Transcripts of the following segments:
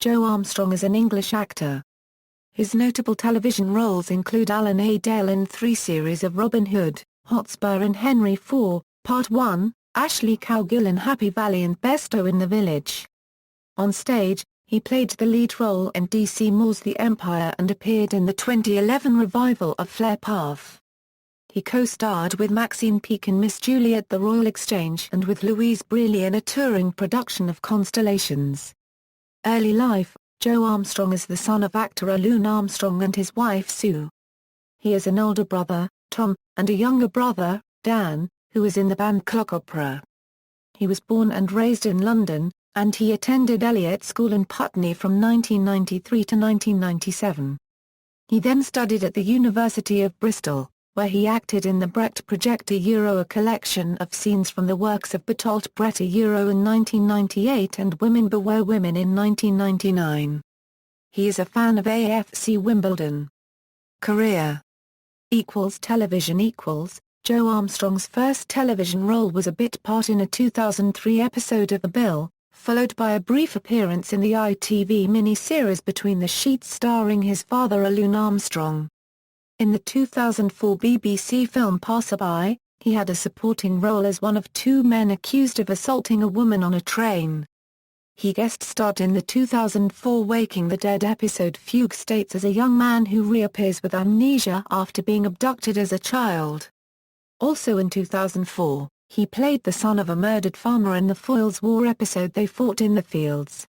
Joe Armstrong is an English actor. His notable television roles include Allan A Dale in 3 series of Robin Hood, Hotspur and Henry IV, Part 1, Ashley Cowgill in Happy Valley and Bairstow in The Village. On stage, he played the lead role in D.C. Moore's The Empire and appeared in the 2011 revival of Flare Path. He co-starred with Maxine Peake in Miss Julie at the Royal Exchange and with Louise Brealey in a touring production of Constellations. Early life: Joe Armstrong is the son of actor Allan Armstrong and his wife Sue. He has an older brother, Tom, and a younger brother, Dan, who is in the band Clock Opera. He was born and raised in London, and he attended Elliott School in Putney from 1993 to 1997. He then studied at the University of Bristol, where he acted in the Brecht project a collection of scenes from the works of Bertolt Brecht in 1998 and Women Beware Women in 1999. He is a fan of AFC Wimbledon. Career Television Joe Armstrong's first television role was a bit part in a 2003 episode of The Bill, followed by a brief appearance in the ITV mini-series Between the Sheets starring his father Allan Armstrong. In the 2004 BBC film Passerby, he had a supporting role as one of 2 men accused of assaulting a woman on a train. He guest-starred in the 2004 Waking the Dead episode Fugue States as a young man who reappears with amnesia after being abducted as a child. Also in 2004, he played the son of a murdered farmer in the Foyles War episode They Fought in the Fields.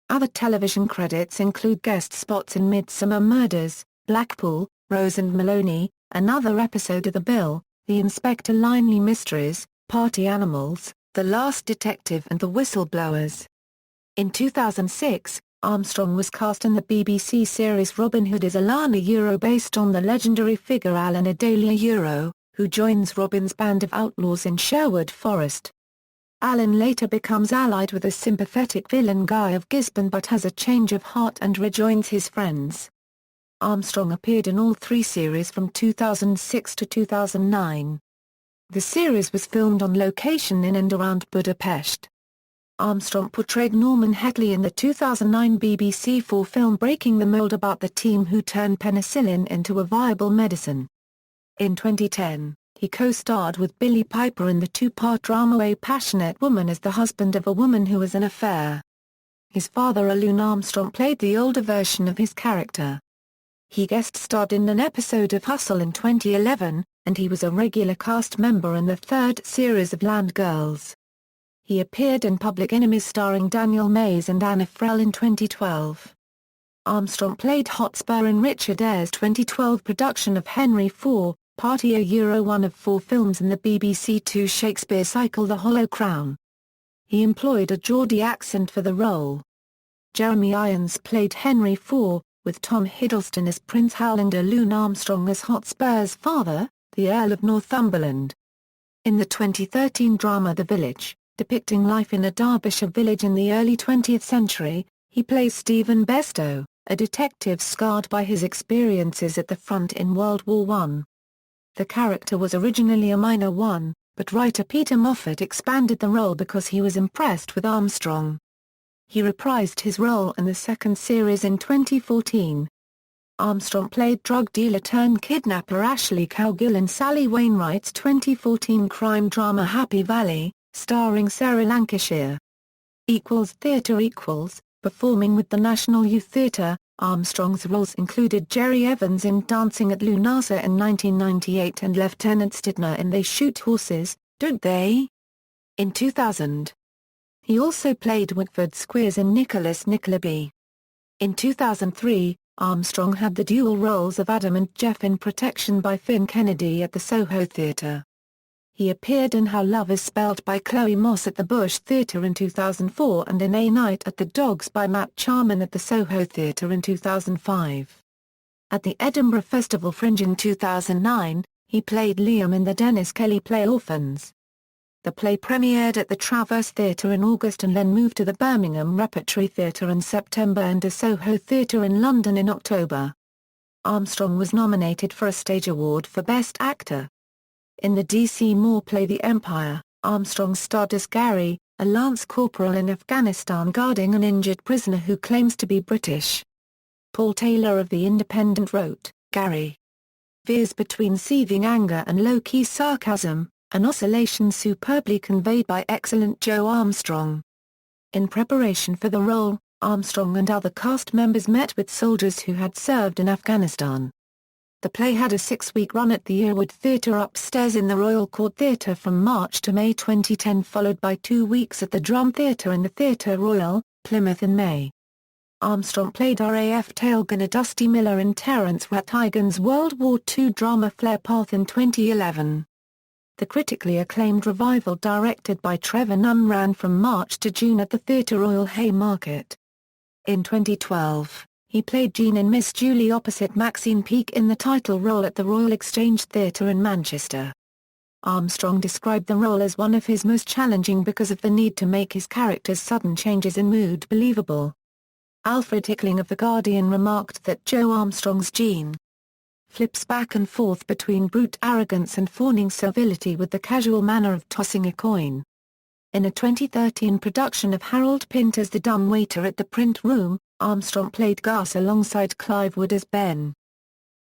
Other television credits include guest spots in Midsummer Murders, Blackpool, Rose and Maloney, another episode of The Bill, The Inspector Linley Mysteries, Party Animals, The Last Detective and The Whistleblowers. In 2006, Armstrong was cast in the BBC series Robin Hood as Allan A based on the legendary figure Allan A Dale who joins Robin's band of outlaws in Sherwood Forest. Allan later becomes allied with the sympathetic villain Guy of Gisborne but has a change of heart and rejoins his friends. Armstrong appeared in all 3 series from 2006 to 2009. The series was filmed on location in and around Budapest. Armstrong portrayed Norman Hetley in the 2009 BBC 4 film Breaking the Mold about the team who turned penicillin into a viable medicine. In 2010, he co-starred with Billie Piper in the 2-part drama A Passionate Woman as the husband of a woman who has an affair. His father Allan Armstrong played the older version of his character. He guest-starred in an episode of Hustle in 2011, and he was a regular cast member in the 3rd series of Land Girls. He appeared in Public Enemies starring Daniel Mays and Anna Frel in 2012. Armstrong played Hotspur in Richard Eyre's 2012 production of Henry IV, Party one of 4 films in the BBC 2 Shakespeare cycle The Hollow Crown. He employed a Geordie accent for the role. Jeremy Irons played Henry IV, with Tom Hiddleston as Prince Hal and Allan Armstrong as Hotspur's father, the Earl of Northumberland. In the 2013 drama The Village, depicting life in a Derbyshire village in the early 20th century, he plays Stephen Bairstow, a detective scarred by his experiences at the front in World War I. The character was originally a minor one, but writer Peter Moffat expanded the role because he was impressed with Armstrong. He reprised his role in the 2nd series in 2014. Armstrong played drug dealer-turned-kidnapper Ashley Cowgill in Sally Wainwright's 2014 crime drama Happy Valley, starring Sarah Lancashire. Theatre Performing with the National Youth Theatre, Armstrong's roles included Jerry Evans in Dancing at Lunasa in 1998 and Lieutenant Stidner in They Shoot Horses, Don't They? in 2000. He also played Whitford Squeers in Nicholas Nickleby. In 2003, Armstrong had the dual roles of Adam and Jeff in Protection by Finn Kennedy at the Soho Theatre. He appeared in How Love is Spelled by Chloe Moss at the Bush Theatre in 2004 and in A Night at the Dogs by Matt Charman at the Soho Theatre in 2005. At the Edinburgh Festival Fringe in 2009, he played Liam in the Dennis Kelly play Orphans. The play premiered at the Traverse Theatre in August and then moved to the Birmingham Repertory Theatre in September and the Soho Theatre in London in October. Armstrong was nominated for a Stage Award for Best Actor. In the D.C. Moore play The Empire, Armstrong starred as Gary, a lance corporal in Afghanistan guarding an injured prisoner who claims to be British. Paul Taylor of The Independent wrote, "Gary veers between seething anger and low-key sarcasm, an oscillation superbly conveyed by excellent Joe Armstrong." In preparation for the role, Armstrong and other cast members met with soldiers who had served in Afghanistan. The play had a 6-week run at the Earwood Theatre upstairs in the Royal Court Theatre from March to May 2010, followed by 2 weeks at the Drum Theatre in the Theatre Royal, Plymouth in May. Armstrong played RAF tail gunner Dusty Miller in Terence Rattigan's World War II drama Flare Path in 2011. The critically acclaimed revival directed by Trevor Nunn ran from March to June at the Theatre Royal Haymarket. In 2012, he played Jean in Miss Julie opposite Maxine Peake in the title role at the Royal Exchange Theatre in Manchester. Armstrong described the role as one of his most challenging because of the need to make his character's sudden changes in mood believable. Alfred Hickling of The Guardian remarked that Joe Armstrong's Jean flips back and forth between brute arrogance and fawning servility with the casual manner of tossing a coin. In a 2013 production of Harold Pinter's The Dumb Waiter at the Print Room, Armstrong played Gus alongside Clive Wood as Ben.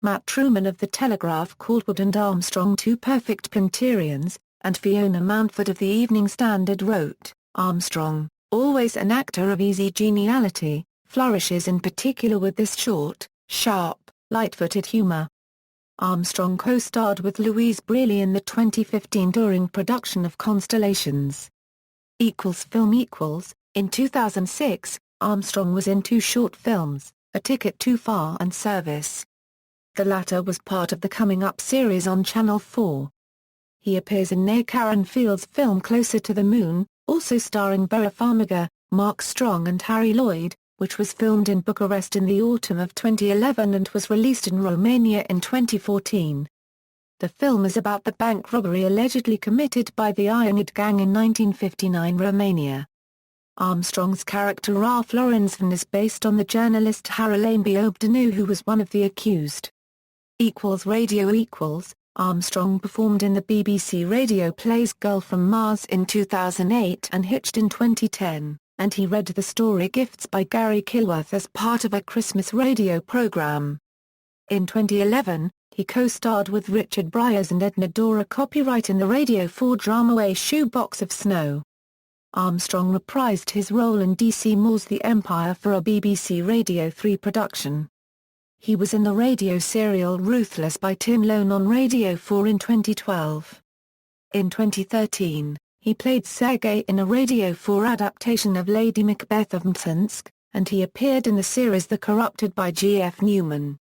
Matt Truman of The Telegraph called Wood and Armstrong two perfect Pinterians, and Fiona Mountford of the Evening Standard wrote, "Armstrong, always an actor of easy geniality, flourishes in particular with this short, sharp, light-footed humor." Armstrong co-starred with Louise Brealey in the 2015 touring production of Constellations. Film In 2006, Armstrong was in 2 short films, A Ticket Too Far and Service. The latter was part of the Coming Up series on Channel 4. He appears in Nate Karen Field's film Closer to the Moon, also starring Vera Farmiga, Mark Strong and Harry Lloyd, which was filmed in Bucharest in the autumn of 2011 and was released in Romania in 2014. The film is about the bank robbery allegedly committed by the Ionid Gang in 1959 Romania. Armstrong's character Ralph Lorenzvan is based on the journalist Haralain Biobdanu, who was one of the accused. Radio Armstrong performed in the BBC radio plays Girl from Mars in 2008 and Hitched in 2010, and he read the story Gifts by Gary Kilworth as part of a Christmas radio programme. In 2011, he co-starred with Richard Briers and Edna Dora Copyright in the Radio 4 drama A Shoebox of Snow. Armstrong reprised his role in DC Moore's The Empire for a BBC Radio 3 production. He was in the radio serial Ruthless by Tim Lone on Radio 4 in 2012. In 2013, he played Sergei in a Radio 4 adaptation of Lady Macbeth of Mtsensk, and he appeared in the series The Corrupted by G.F. Newman.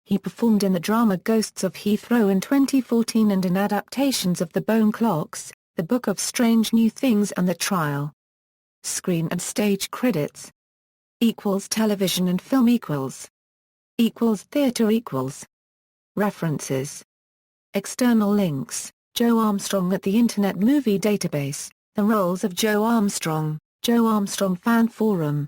He performed in the drama Ghosts of Heathrow in 2014 and in adaptations of The Bone Clocks, The Book of Strange New Things and The Trial. Screen and stage credits. Television and film Theatre References. External links. Joe Armstrong at the Internet Movie Database, The Roles of Joe Armstrong Fan Forum.